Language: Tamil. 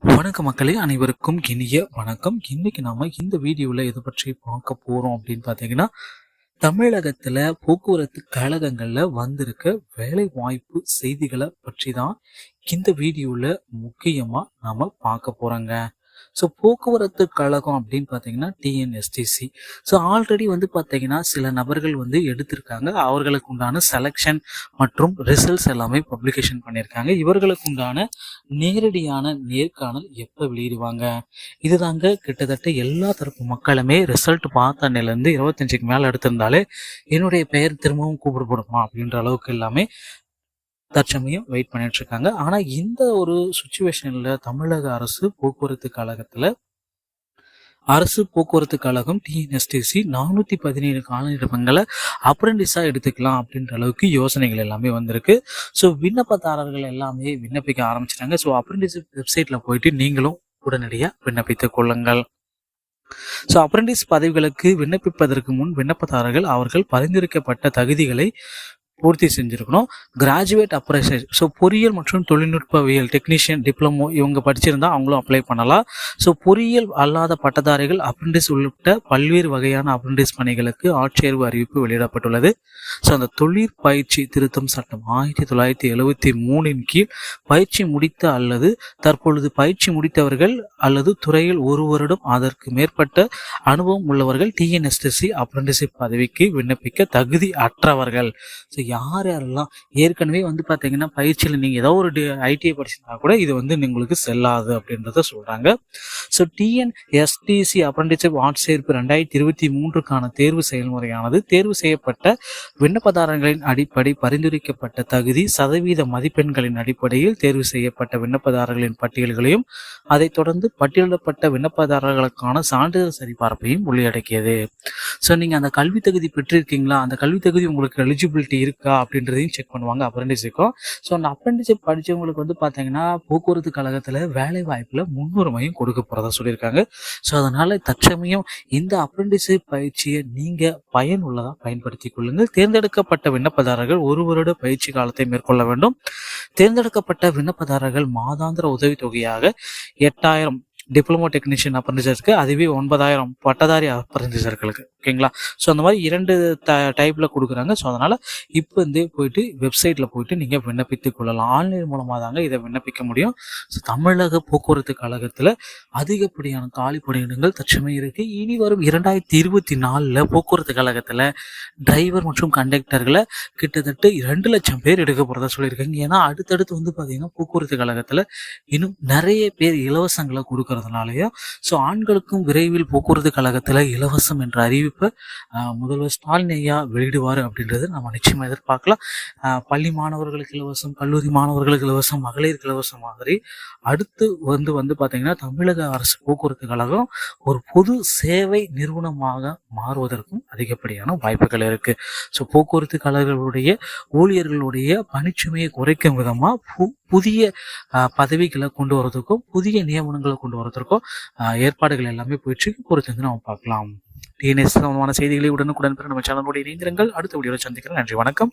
வணக்கம் மக்களே, அனைவருக்கும் இனிய வணக்கம். இன்னைக்கு நாம இந்த வீடியோல எதை பற்றி பார்க்க போறோம் அப்படின்னு பார்த்தீங்கன்னா, தமிழகத்துல போக்குவரத்து கழகங்கள்ல வந்திருக்க வேலை வாய்ப்பு செய்திகளை பற்றி தான் இந்த வீடியோல முக்கியமா நாம பார்க்க போறோங்க. ஸோ போக்குவரத்து கழகம் அப்படின்னு பார்த்தீங்கன்னா டிஎன்எஸ்டிசி. ஸோ ஆல்ரெடி வந்து பார்த்தீங்கன்னா சில நபர்கள் வந்து எடுத்திருக்காங்க. அவர்களுக்கு உண்டான செலெக்ஷன் மற்றும் ரிசல்ட்ஸ் எல்லாமே பப்ளிகேஷன் பண்ணியிருக்காங்க. இவர்களுக்கு உண்டான நேரடியான நேர்காணல் எப்போ வெளியிடுவாங்க, இதுதாங்க கிட்டத்தட்ட எல்லா தரப்பு மக்களுமே ரிசல்ட் பார்த்த அன்னையிலேருந்து 25க்கு மேலே எடுத்திருந்தாலே என்னுடைய பெயர் திரும்பவும் கூப்பிடப்படுமா அப்படின்ற அளவுக்கு எல்லாமே தற்சமயம் வெயிட் பண்ணிட்டு இருக்காங்க. ஆனா இந்த ஒரு சுச்சுவேஷன்ல தமிழக அரசு போக்குவரத்து கழகம் டிஎன்எஸ்டிசி 417 காலநிலைகளை அப்ரெண்டிஸா எடுத்துக்கலாம் அப்படின்ற அளவுக்கு யோசனைகள் எல்லாமே வந்திருக்கு. ஸோ விண்ணப்பதாரர்கள் எல்லாமே விண்ணப்பிக்க ஆரம்பிச்சிட்டாங்க. ஸோ அப்ரெண்டிஸ் வெப்சைட்ல போயிட்டு நீங்களும் உடனடியாக விண்ணப்பித்துக் கொள்ளுங்கள். ஸோ அப்ரெண்டிஸ் பதவிகளுக்கு விண்ணப்பிப்பதற்கு முன் விண்ணப்பதாரர்கள் அவர்கள் பரிந்துரைக்கப்பட்ட தகுதிகளை பூர்த்தி செஞ்சுருக்கணும். கிராஜுவேட் அப்ரைசர், ஸோ பொறியியல் மற்றும் தொழில்நுட்பவியல் டெக்னீஷியன் டிப்ளமோ இவங்க படிச்சிருந்தா அவங்களும் அப்ளை பண்ணலாம். ஸோ பொறியியல் அல்லாத பட்டதாரிகள் அப்ரெண்டிஸ் உள்ளிட்ட பல்வேறு வகையான அப்ரெண்டிஸ் பணிகளுக்கு ஆட்சேர்வு அறிவிப்பு வெளியிடப்பட்டுள்ளது. ஸோ அந்த தொழிற்பயிற்சி திருத்தம் சட்டம் 1973 கீழ் பயிற்சி முடித்த அல்லது தற்பொழுது பயிற்சி முடித்தவர்கள் அல்லது துறையில் ஒரு வருடம் அதற்கு மேற்பட்ட அனுபவம் உள்ளவர்கள் டிஎன்எஸ்டிசி அப்ரெண்டிஸ்ஷிப் பதவிக்கு விண்ணப்பிக்க தகுதி அற்றவர்கள். ஸோ யாரெல்லாம் ஏற்கனவே வந்து பார்த்தீங்கன்னா பயிற்சியில் நீங்கள் ஏதோ ஒரு ஐடிஐ படிச்சிருந்தா கூட இது வந்து உங்களுக்கு செல்லாது அப்படின்றத சொல்கிறாங்க. ஸோ டிஎன்எஸ்டிசி அப்ரெண்டிஸ்ஷிப் ஆட்சேர்ப்பு 2023க்கான தேர்வு செயல்முறையானது தேர்வு செய்யப்பட்ட விண்ணப்பதாரர்களின் அடிப்படை பரிந்துரைக்கப்பட்ட தகுதி சதவீத மதிப்பெண்களின் அடிப்படையில் தேர்வு செய்யப்பட்ட விண்ணப்பதாரர்களின் பட்டியல்களையும் அதைத் தொடர்ந்து பட்டியலிடப்பட்ட விண்ணப்பதாரர்களுக்கான சான்றிதழ் சரிபார்ப்பையும் உள்ளடக்கியது. ஸோ நீங்கள் அந்த கல்வி தகுதி பெற்றிருக்கீங்களா, அந்த கல்வி தகுதி உங்களுக்கு எலிஜிபிலிட்டி இருக்கா அப்படின்றதையும் செக் பண்ணுவாங்க அப்ரெண்டிஸுக்கும். ஸோ அந்த அப்ரெண்டிஸிப் படித்தவங்களுக்கு வந்து பார்த்தீங்கன்னா போக்குவரத்து கழகத்தில் வேலை வாய்ப்பில் முன்னுரிமையும் கொடுக்க போகிறதா சொல்லியிருக்காங்க. ஸோ அதனால் தற்சமயம் இந்த அப்ரெண்டிஸிப் பயிற்சியை நீங்கள் பயனுள்ளதாக பயன்படுத்தி கொள்ளுங்கள். தேர்ந்தெடுக்கப்பட்ட விண்ணப்பதாரர்கள் ஒரு வருட பயிற்சி காலத்தை மேற்கொள்ள வேண்டும். தேர்ந்தெடுக்கப்பட்ட விண்ணப்பதாரர்கள் மாதாந்திர உதவித்தொகையாக 8000 டிப்ளமோ டெக்னீஷியன் அப்ரெண்டிஸருக்கு, அதுவே 9000 பட்டதாரி அப்ரெண்டிஸர்களுக்கு. ஓகேங்களா? ஸோ அந்த மாதிரி 2 டைப்பில் கொடுக்குறாங்க. ஸோ அதனால் இப்போ இருந்தே போயிட்டு வெப்சைட்டில் போயிட்டு நீங்கள் விண்ணப்பித்துக் கொள்ளலாம். ஆன்லைன் மூலமாக தாங்க இதை விண்ணப்பிக்க முடியும். ஸோ தமிழக போக்குவரத்து கழகத்தில் அதிகப்படியான காலி பணியிடங்கள் தற்சமயம் இருக்குது. இனி வரும் 2024 போக்குவரத்து கழகத்தில் டிரைவர் மற்றும் கண்டக்டர்களை கிட்டத்தட்ட 2 லட்சம் பேர் எடுக்க போகிறதா சொல்லியிருக்காங்க. ஏன்னா அடுத்தடுத்து வந்து பார்த்தீங்கன்னா போக்குவரத்து கழகத்தில் இன்னும் நிறைய பேர் இலவசங்களை கொடுக்கறதுனாலயும் ஸோ ஆண்களுக்கும் விரைவில் போக்குவரத்து கழகத்தில் இலவசம் என்ற அறிவிப்பை முதல்வர் ஸ்டாலின் ஐயா வெளியிடுவார் அப்படின்றது நம்ம நிச்சயமாக எதிர்பார்க்கலாம். பள்ளி மாணவர்களுக்கு இலவசம், கல்லூரி மாணவர்களுக்கு இலவசம், மகளிருக்கு இலவசம் மாதிரி அடுத்து வந்து பார்த்தீங்கன்னா தமிழக அரசு போக்குவரத்து கழகம் ஒரு பொது சேவை நிறுவனமாக மாறுவதற்கும் அதிகப்படியான வாய்ப்புகள் இருக்கு. ஸோ போக்குவரத்து கழகங்களுடைய ஊழியர்களுடைய பணிச்சுமையை குறைக்கும் விதமாக புதிய பதவிகளை கொண்டு வரதுக்கும் புதிய நியமனங்களை கொண்டு வரதற்கும் ஏற்பாடுகள் எல்லாமே போயிட்டு பொறுத்து நம்ம பார்க்கலாம். டிஎன்எஸ் சம்பந்தமான செய்திகளை உடனுக்குடன் பெற நம்ம சேனலோடு இணைந்திருங்கள். அடுத்த வீடியோவில் சந்திக்கிறேன். நன்றி, வணக்கம்.